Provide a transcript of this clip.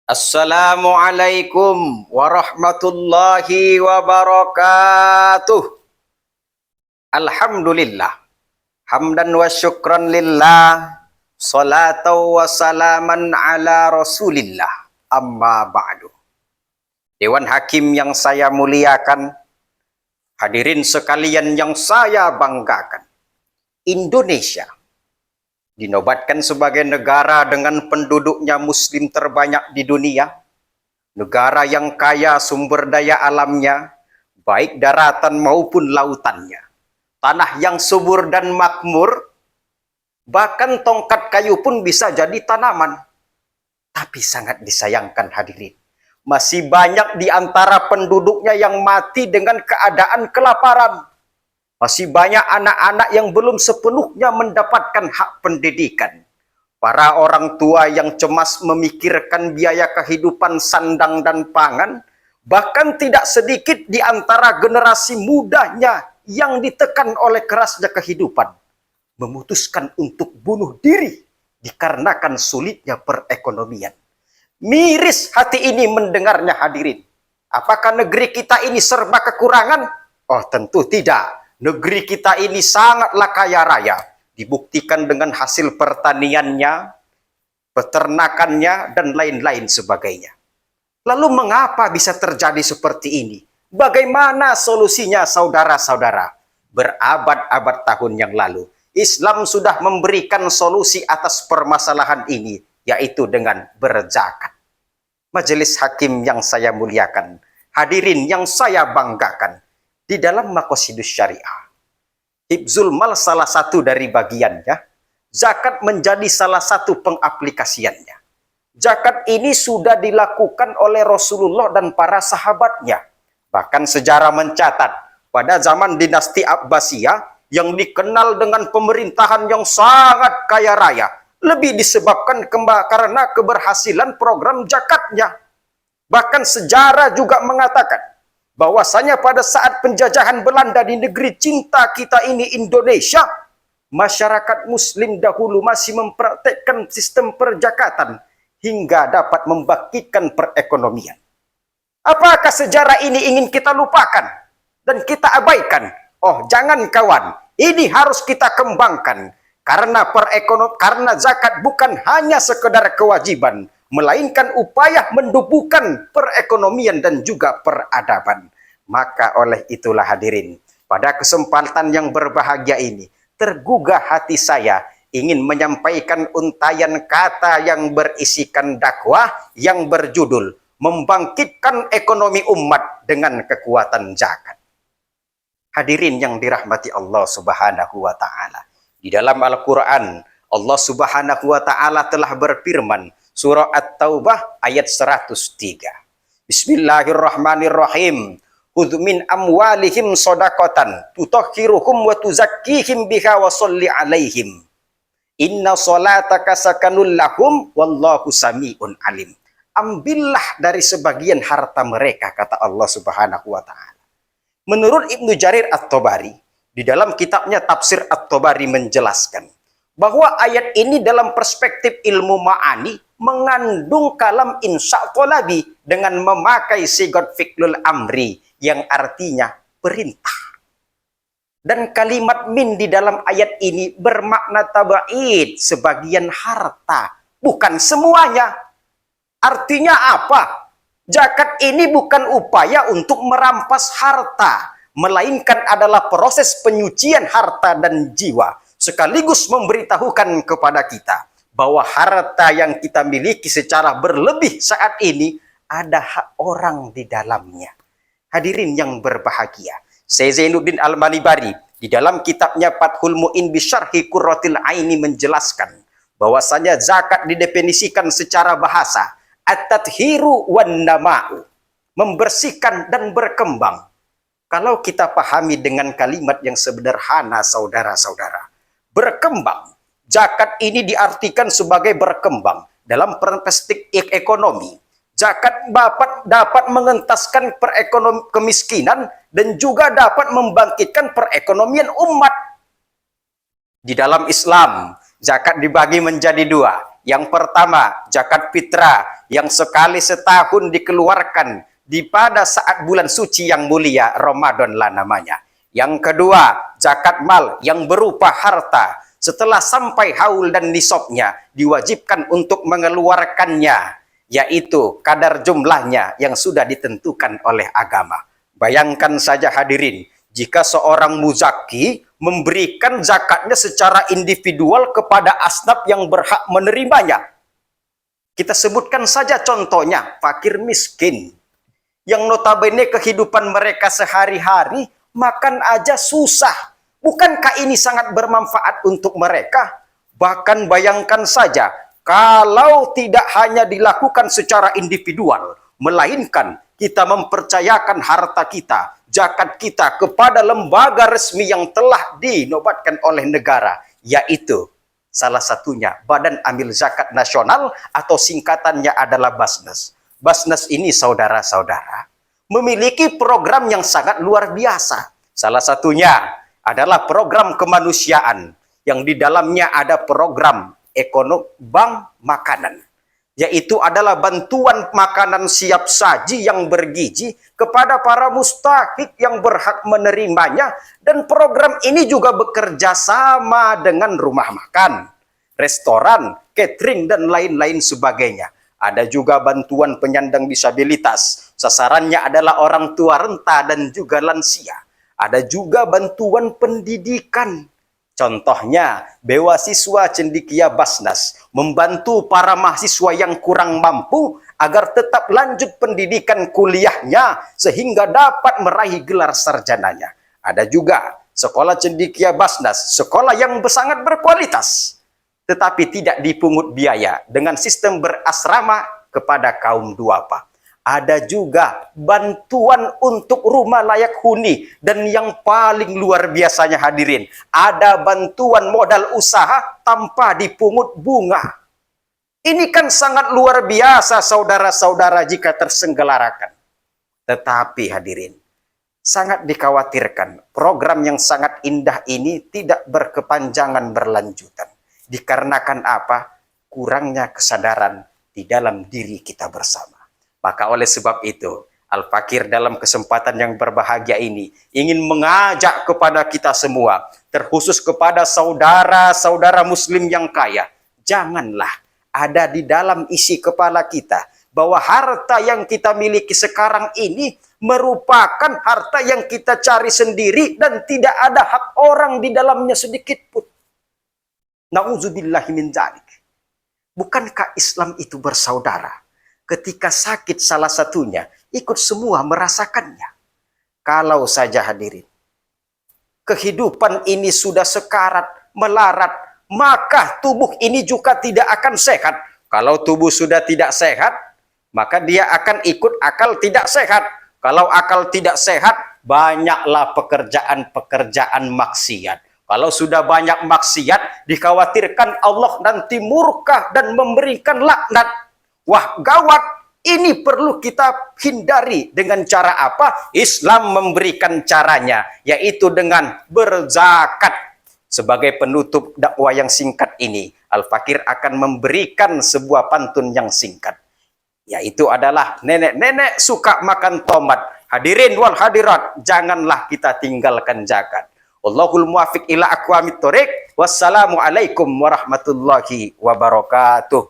Assalamualaikum warahmatullahi wabarakatuh. Alhamdulillah. Hamdan wa syukran lillah. Salatu wa salaman ala rasulillah. Amma ba'du. Dewan Hakim yang saya muliakan, hadirin sekalian yang saya banggakan, Indonesia dinobatkan sebagai negara dengan penduduknya muslim terbanyak di dunia, negara yang kaya sumber daya alamnya, baik daratan maupun lautannya, tanah yang subur dan makmur, bahkan tongkat kayu pun bisa jadi tanaman. Tapi sangat disayangkan hadirin, masih banyak di antara penduduknya yang mati dengan keadaan kelaparan. Masih banyak anak-anak yang belum sepenuhnya mendapatkan hak pendidikan. Para orang tua yang cemas memikirkan biaya kehidupan sandang dan pangan. Bahkan tidak sedikit di antara generasi mudanya yang ditekan oleh kerasnya kehidupan, memutuskan untuk bunuh diri dikarenakan sulitnya perekonomian. Miris hati ini mendengarnya hadirin. Apakah negeri kita ini serba kekurangan? Oh tentu tidak. Negeri kita ini sangatlah kaya raya, dibuktikan dengan hasil pertaniannya, peternakannya, dan lain-lain sebagainya. Lalu mengapa bisa terjadi seperti ini? Bagaimana solusinya saudara-saudara? Berabad-abad tahun yang lalu, Islam sudah memberikan solusi atas permasalahan ini, yaitu dengan berzakat. Majelis hakim yang saya muliakan, hadirin yang saya banggakan, di dalam Maqasidus Syariah, hifzul mal salah satu dari bagiannya, zakat menjadi salah satu pengaplikasiannya. Zakat ini sudah dilakukan oleh Rasulullah dan para sahabatnya. Bahkan sejarah mencatat, pada zaman dinasti Abbasiyah, yang dikenal dengan pemerintahan yang sangat kaya raya, lebih disebabkan karena keberhasilan program zakatnya. Bahkan sejarah juga mengatakan, bahwasanya pada saat penjajahan Belanda di negeri cinta kita ini Indonesia, masyarakat muslim dahulu masih mempraktekkan sistem perjakatan hingga dapat membangkitkan perekonomian. Apakah sejarah ini ingin kita lupakan dan kita abaikan? Oh jangan kawan, ini harus kita kembangkan, karena zakat bukan hanya sekedar kewajiban, melainkan upaya menumbuhkan perekonomian dan juga peradaban. Maka oleh itulah hadirin, pada kesempatan yang berbahagia ini, tergugah hati saya ingin menyampaikan untayan kata yang berisikan dakwah yang berjudul membangkitkan ekonomi umat dengan kekuatan zakat. Hadirin yang dirahmati Allah Subhanahu wa taala, di dalam Al-Qur'an Allah Subhanahu wa taala telah berfirman, surah At-Taubah ayat 103. Bismillahirrahmanirrahim. Khudh min amwalihim shadaqatan tutahhiruhum wa tuzakkihim biha wa sholli alaihim. Inna sholataka sakanul lahum wallahu sami'un alim. Ambillah dari sebagian harta mereka, kata Allah Subhanahu wa taala. Menurut Ibnu Jarir At-Tabari, di dalam kitabnya Tafsir At-Tabari menjelaskan bahwa ayat ini dalam perspektif ilmu ma'ani mengandung kalam insya qolabi dengan memakai sigot fi'lul amri yang artinya perintah. Dan kalimat min di dalam ayat ini bermakna tabaid, sebagian harta, bukan semuanya. Artinya apa? Zakat ini bukan upaya untuk merampas harta, melainkan adalah proses penyucian harta dan jiwa, sekaligus memberitahukan kepada kita bahwa harta yang kita miliki secara berlebih saat ini ada hak orang di dalamnya. Hadirin yang berbahagia, Syekh Zainuddin Al-Manibari di dalam kitabnya Fathul Mu'in Bisyarhi Qurratil Aini menjelaskan bahwasanya zakat didefinisikan secara bahasa at-tathhiru wan nama'u, membersihkan dan berkembang. Kalau kita pahami dengan kalimat yang sederhana saudara-saudara, berkembang, zakat ini diartikan sebagai berkembang dalam perspektif ekonomi. Zakat dapat mengentaskan kemiskinan dan juga dapat membangkitkan perekonomian umat. Di dalam Islam, zakat dibagi menjadi dua, Yang pertama, zakat fitrah yang sekali setahun dikeluarkan di pada saat bulan suci yang mulia Ramadan lah namanya. Yang kedua, zakat mal yang berupa harta setelah sampai haul dan nisabnya diwajibkan untuk mengeluarkannya, yaitu kadar jumlahnya yang sudah ditentukan oleh agama. Bayangkan saja hadirin, jika seorang muzaki memberikan zakatnya secara individual kepada asnaf yang berhak menerimanya. Kita sebutkan saja contohnya, fakir miskin, yang notabene kehidupan mereka sehari-hari makan aja susah. Bukankah ini sangat bermanfaat untuk mereka? Bahkan bayangkan saja, kalau tidak hanya dilakukan secara individual, melainkan kita mempercayakan harta kita, zakat kita kepada lembaga resmi yang telah dinobatkan oleh negara, yaitu salah satunya Badan Amil Zakat Nasional atau singkatannya adalah Basnas. Basnas ini saudara-saudara memiliki program yang sangat luar biasa. Salah satunya adalah program kemanusiaan yang di dalamnya ada program ekonomi bank makanan, yaitu adalah bantuan makanan siap saji yang bergizi kepada para mustahik yang berhak menerimanya. Dan program ini juga bekerja sama dengan rumah makan, restoran, catering, dan lain-lain sebagainya. Ada juga bantuan penyandang disabilitas, sasarannya adalah orang tua renta dan juga lansia. Ada juga bantuan pendidikan. Contohnya, beasiswa cendekia Basnas membantu para mahasiswa yang kurang mampu agar tetap lanjut pendidikan kuliahnya sehingga dapat meraih gelar sarjananya. Ada juga sekolah cendekia Basnas, sekolah yang sangat berkualitas, tetapi tidak dipungut biaya dengan sistem berasrama kepada kaum duafa. Ada juga bantuan untuk rumah layak huni, dan yang paling luar biasanya hadirin, ada bantuan modal usaha tanpa dipungut bunga. Ini kan sangat luar biasa saudara-saudara jika tersenggarakan. Tetapi hadirin, sangat dikhawatirkan program yang sangat indah ini tidak berkepanjangan berlanjutan. Dikarenakan apa? Kurangnya kesadaran di dalam diri kita bersama. Maka oleh sebab itu, Al-Fakir dalam kesempatan yang berbahagia ini ingin mengajak kepada kita semua, terkhusus kepada saudara-saudara muslim yang kaya, janganlah ada di dalam isi kepala kita bahwa harta yang kita miliki sekarang ini merupakan harta yang kita cari sendiri dan tidak ada hak orang di dalamnya sedikit pun. Na'udzubillahi min dzalik. Bukankah Islam itu bersaudara? Ketika sakit salah satunya, ikut semua merasakannya. Kalau saja hadirin, kehidupan ini sudah sekarat, melarat, maka tubuh ini juga tidak akan sehat. Kalau tubuh sudah tidak sehat, maka dia akan ikut akal tidak sehat. Kalau akal tidak sehat, banyaklah pekerjaan-pekerjaan maksiat. Kalau sudah banyak maksiat, dikhawatirkan Allah nanti murka dan memberikan laknat. Wah, gawat. Ini perlu kita hindari. Dengan cara apa? Islam memberikan caranya, yaitu dengan berzakat. Sebagai penutup dakwah yang singkat ini, Al-Fakir akan memberikan sebuah pantun yang singkat, yaitu adalah nenek-nenek suka makan tomat. Hadirin wal hadirat, janganlah kita tinggalkan zakat. Wallahul muwafiq ila aqwamit thoriq. Wassalamualaikum warahmatullahi wabarakatuh.